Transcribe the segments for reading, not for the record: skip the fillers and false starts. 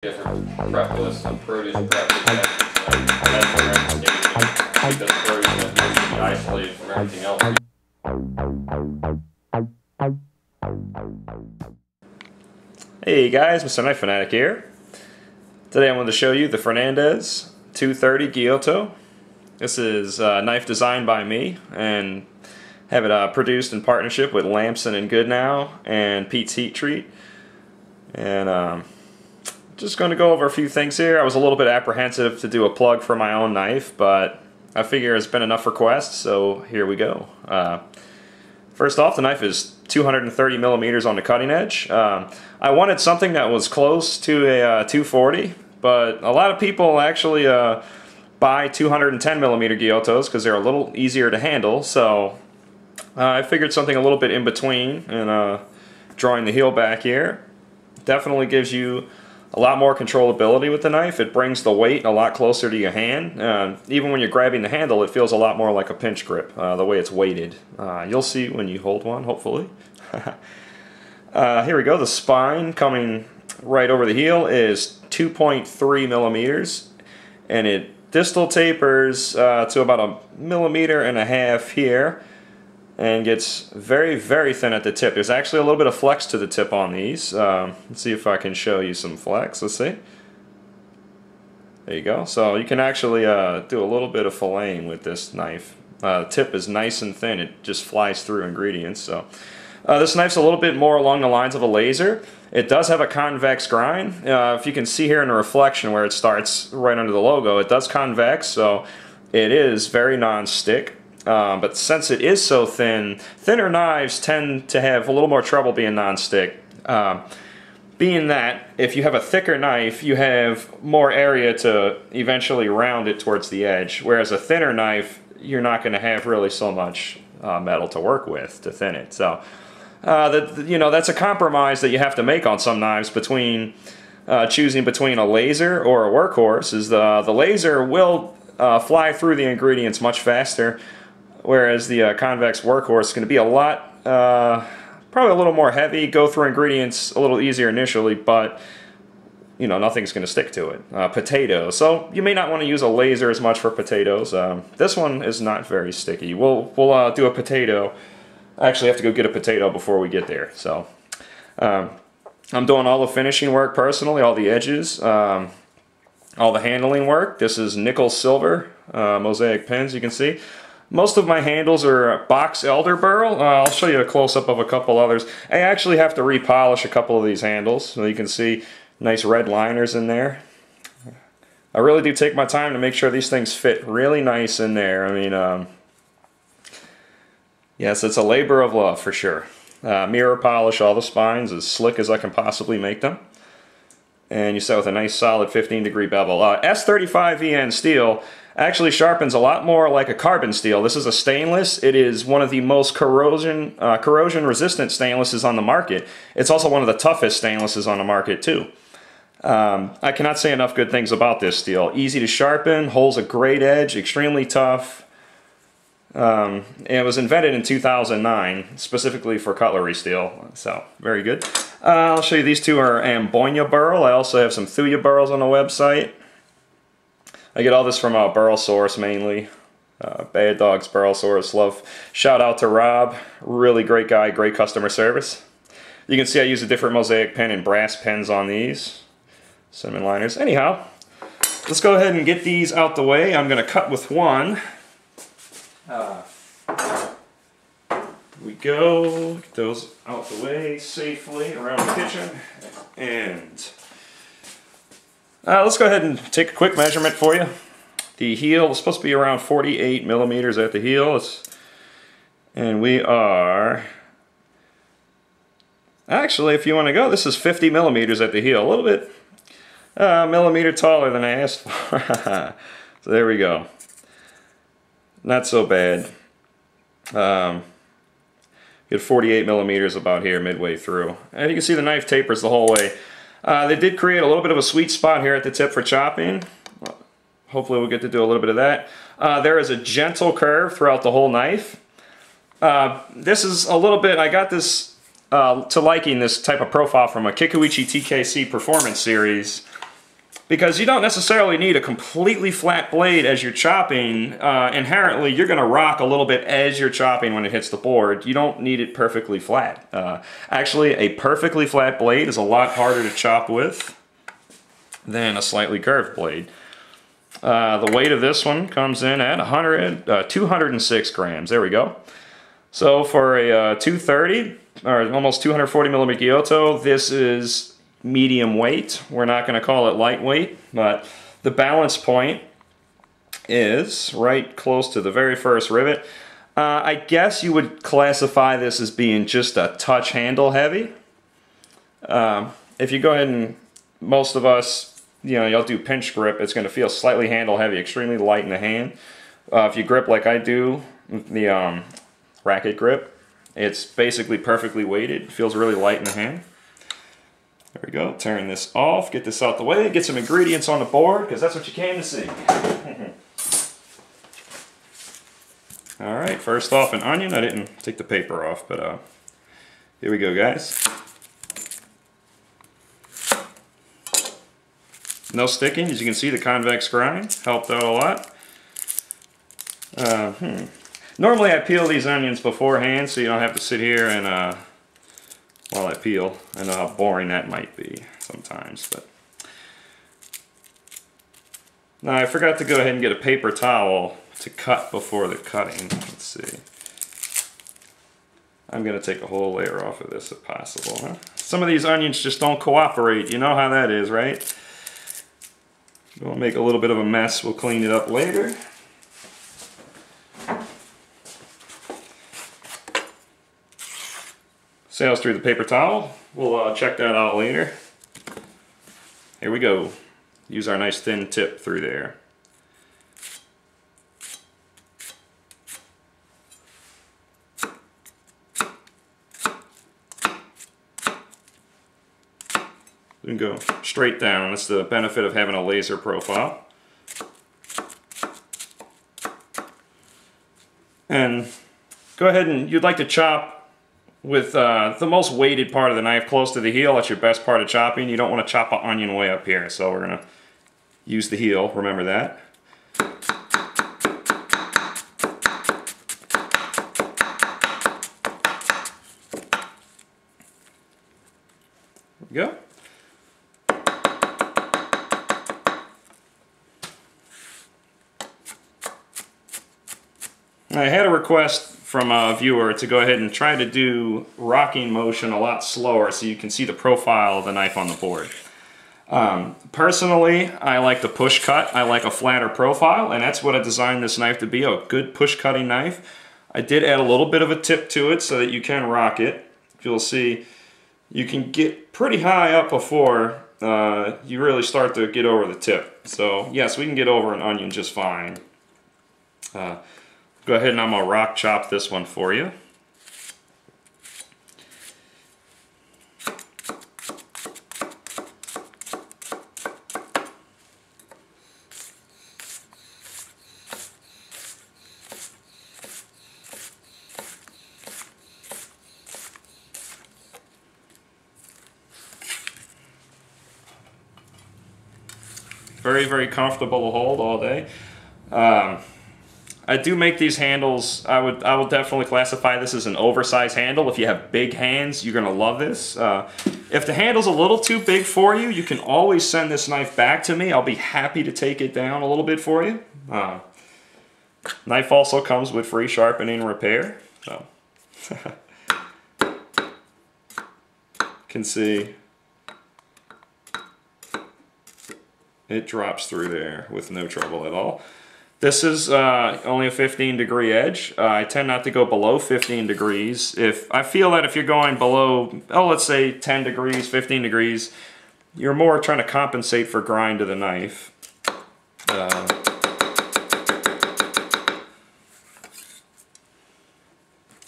different prep lists of produce prep sections because produce needs to be isolated from everything else. Hey guys, Mr. Knife Fanatic here. Today I wanted to show you the Fernandez 230 Gyuto. This is a knife designed by me and have it produced in partnership with Lamson and Goodnow and Pete's Heat Treat. And just going to go over a few things here. I was a little bit apprehensive to do a plug for my own knife, but I figure it's been enough requests, so here we go. First off, the knife is 230 millimeters on the cutting edge. I wanted something that was close to a 240, but a lot of people actually buy 210 millimeter Gyutos because they're a little easier to handle, so I figured something a little bit in between, and drawing the heel back here definitely gives you a lot more controllability with the knife. It brings the weight a lot closer to your hand. Even when you're grabbing the handle, it feels a lot more like a pinch grip, the way it's weighted. You'll see when you hold one, hopefully. Here we go. The spine coming right over the heel is 2.3 millimeters, and it distal tapers to about 1.5 millimeters here, and gets very, very thin at the tip. There's actually a little bit of flex to the tip on these. Let's see if I can show you some flex. Let's see. There you go. So you can actually do a little bit of filleting with this knife. The tip is nice and thin. It just flies through ingredients. So this knife's a little bit more along the lines of a laser. It does have a convex grind. If you can see here in the reflection where it starts right under the logo, it does convex, so it is very non-stick. But since it is so thin, thinner knives tend to have a little more trouble being non-stick. Being that, if you have a thicker knife, you have more area to eventually round it towards the edge, whereas a thinner knife, you're not going to have really so much metal to work with to thin it. So, that's a compromise that you have to make on some knives between choosing between a laser or a workhorse. Is the laser will fly through the ingredients much faster, whereas the convex workhorse is going to be a lot, probably a little more heavy, go through ingredients a little easier initially, but nothing's going to stick to it. Potatoes, so you may not want to use a laser as much for potatoes. This one is not very sticky. We'll do a potato. I actually have to go get a potato before we get there. So I'm doing all the finishing work personally, all the edges, all the handling work. This is nickel silver mosaic pins, you can see. Most of my handles are box elder burl. I'll show you a close-up of a couple others. I actually have to repolish a couple of these handles, so you can see nice red liners in there. I really do take my time to make sure these things fit really nice in there. I mean, yes, it's a labor of love for sure. Mirror polish all the spines as slick as I can possibly make them. And you set with a nice solid 15-degree bevel. S35VN steel actually sharpens a lot more like a carbon steel. This is a stainless. It is one of the most corrosion-resistant stainlesses on the market. It's also one of the toughest stainlesses on the market too. I cannot say enough good things about this steel. Easy to sharpen, holds a great edge, extremely tough. And it was invented in 2009 specifically for cutlery steel, so very good. I'll show you, these two are Ambonia burl. I also have some Thuya burls on the website. I get all this from Burl Source mainly. Bad Dogs Burl Source. Love. Shout out to Rob. Really great guy, great customer service. You can see I use a different mosaic pen and brass pens on these. Cinnamon liners. Anyhow, let's go ahead and get these out the way. I'm going to cut with one. We go. Get those out the way safely around the kitchen. And let's go ahead and take a quick measurement for you. The heel is supposed to be around 48 millimeters at the heel. And we are, actually, if you want to go, this is 50 millimeters at the heel. A little bit millimeter taller than I asked for. So there we go. Not so bad. Get 48 millimeters about here midway through. And you can see the knife tapers the whole way. They did create a little bit of a sweet spot here at the tip for chopping. Hopefully we'll get to do a little bit of that. There is a gentle curve throughout the whole knife. This is a little bit, I got this to liking this type of profile from a Kikuichi TKC Performance series. because you don't necessarily need a completely flat blade as you're chopping. Inherently, you're going to rock a little bit as you're chopping when it hits the board. You don't need it perfectly flat. Actually, a perfectly flat blade is a lot harder to chop with than a slightly curved blade. The weight of this one comes in at 206 grams. There we go. So for a 230, or almost 240 millimeter Gyuto, this is medium weight. We're not going to call it lightweight, but the balance point is right close to the very first rivet. I guess you would classify this as being just a touch handle heavy. If you go ahead and, most of us, you'll do pinch grip, it's going to feel slightly handle heavy, extremely light in the hand. If you grip like I do, the racket grip, it's basically perfectly weighted. It feels really light in the hand. There we go. Turn this off, get this out the way, get some ingredients on the board, because that's what you came to see. Alright, first off, an onion. I didn't take the paper off, but here we go, guys. No sticking. As you can see, the convex grind helped out a lot. Normally I peel these onions beforehand so you don't have to sit here and while I peel. I know how boring that might be sometimes, but now I forgot to go ahead and get a paper towel to cut before the cutting. Let's see. I'm going to take a whole layer off of this if possible. Huh? Some of these onions just don't cooperate. You know how that is, right? We'll make a little bit of a mess. We'll clean it up later. Sails through the paper towel. We'll check that out later. Here we go. Use our nice thin tip through there. And go straight down. That's the benefit of having a laser profile. And go ahead and you'd like to chop with the most weighted part of the knife close to the heel. That's your best part of chopping. You don't want to chop an onion way up here, so we're going to use the heel. Remember that. There we go. I had a request from a viewer to go ahead and try to do rocking motion a lot slower so you can see the profile of the knife on the board. Personally, I like the push cut. I like a flatter profile, and that's what I designed this knife to be, a good push cutting knife. I did add a little bit of a tip to it so that you can rock it. You'll see you can get pretty high up before you really start to get over the tip. So yes, we can get over an onion just fine. Go ahead and I'm going to rock chop this one for you. Very, very comfortable to hold all day. I do make these handles. I would definitely classify this as an oversized handle. If you have big hands, you're gonna love this. If the handle's a little too big for you, you can always send this knife back to me. I'll be happy to take it down a little bit for you. Knife also comes with free sharpening and repair. So can see it drops through there with no trouble at all. This is only a 15-degree edge. I tend not to go below 15 degrees. If I feel that if you're going below, let's say 10 degrees, 15 degrees, you're more trying to compensate for grind of the knife.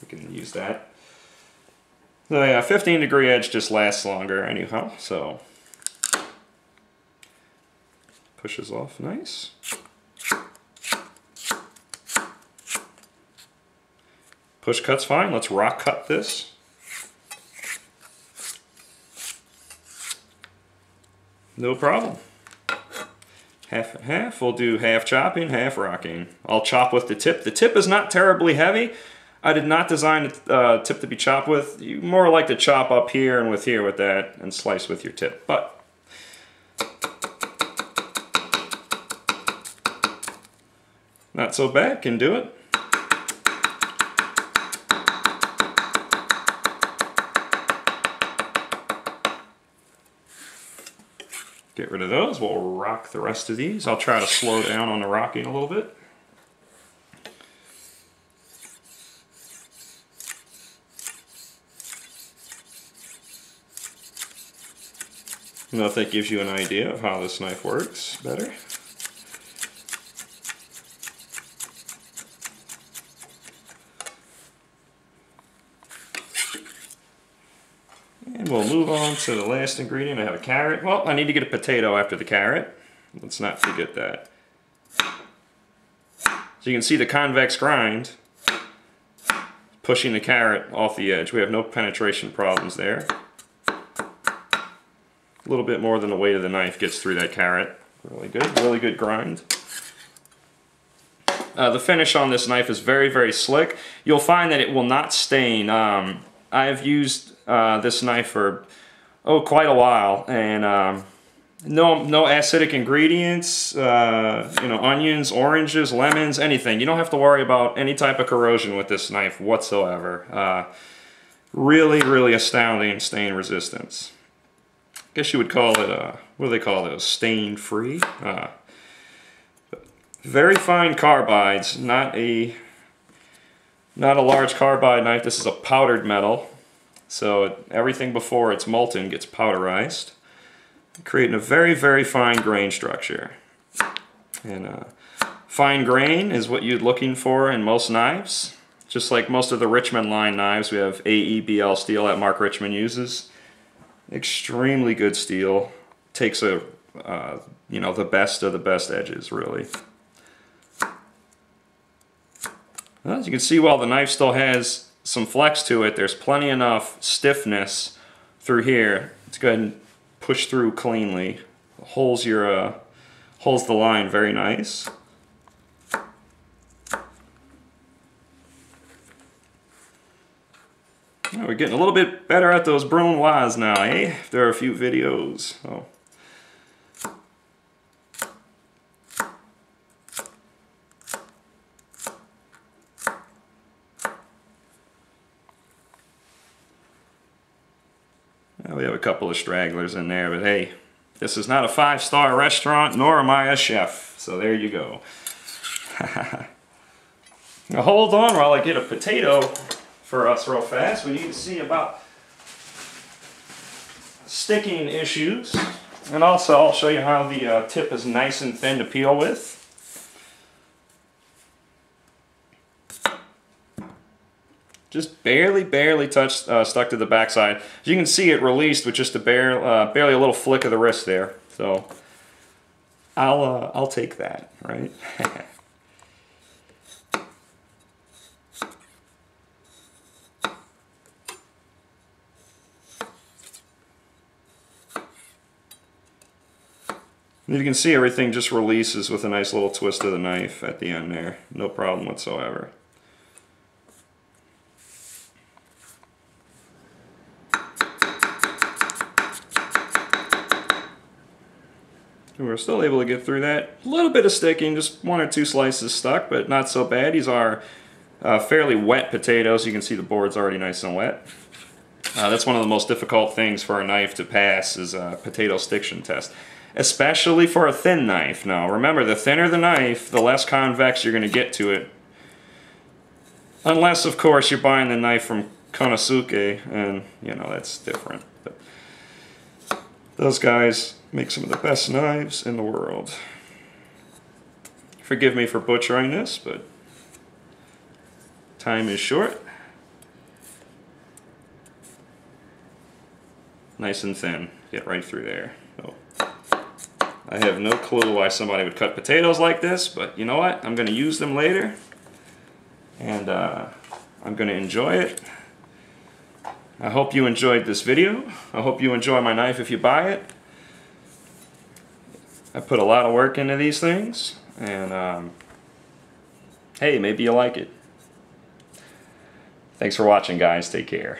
We can use that. So yeah, 15-degree edge just lasts longer anyhow, so pushes off nice. Push cut's fine. Let's rock cut this. No problem. half and half. We'll do half chopping, half rocking. I'll chop with the tip. The tip is not terribly heavy. I did not design the tip to be chopped with. You more like to chop up here and with that and slice with your tip. But not so bad, can do it. Get rid of those. We'll rock the rest of these. I'll try to slow down on the rocking a little bit. I don't know if that gives you an idea of how this knife works better. And we'll move on to the last ingredient. I have a carrot. Well, I need to get a potato after the carrot. Let's not forget that. So you can see the convex grind pushing the carrot off the edge. We have no penetration problems there. A little bit more than the weight of the knife gets through that carrot. Really good grind. The finish on this knife is very, very slick. You'll find that it will not stain. I've used this knife for quite a while, and no acidic ingredients, you know, onions, oranges, lemons, anything. You don't have to worry about any type of corrosion with this knife whatsoever. Really astounding stain resistance. I guess you would call it, what do they call those? Stain-free? Very fine carbides, not a large carbide knife. This is a powdered metal, so everything before it's molten gets powderized, creating a very fine grain structure. And fine grain is what you're looking for in most knives. Just like most of the Richmond line knives, we have AEBL steel that Mark Richmond uses. Extremely good steel. Takes a you know, the best of the best edges, really. Well, as you can see, while the knife still has some flex to it, there's plenty enough stiffness through here to go ahead and push through cleanly. Holds the line very nice. Well, we're getting a little bit better at those Brunoise now, eh? There are a few videos. Oh. We have a couple of stragglers in there, but hey, this is not a 5-star restaurant, nor am I a chef, so there you go. Now hold on while I get a potato for us real fast. We need to see about sticking issues, and also I'll show you how the tip is nice and thin to peel with. Just barely stuck to the backside. As you can see, it released with just a barely a little flick of the wrist there. So I'll take that, right? And you can see everything just releases with a nice little twist of the knife at the end there. No problem whatsoever. And we're still able to get through that. A little bit of sticking, just 1 or 2 slices stuck, but not so bad. These are fairly wet potatoes. You can see the board's already nice and wet. That's one of the most difficult things for a knife to pass is a potato stiction test. Especially for a thin knife. Now remember, the thinner the knife, the less convex you're going to get to it. Unless, of course, you're buying the knife from Konosuke, and, you know, that's different. But those guys make some of the best knives in the world. Forgive me for butchering this, but time is short. Nice and thin. Get right through there. Oh. I have no clue why somebody would cut potatoes like this, but you know what? I'm going to use them later, and I'm going to enjoy it. I hope you enjoyed this video. I hope you enjoy my knife if you buy it. I put a lot of work into these things, and hey, maybe you like it. Thanks for watching, guys. Take care.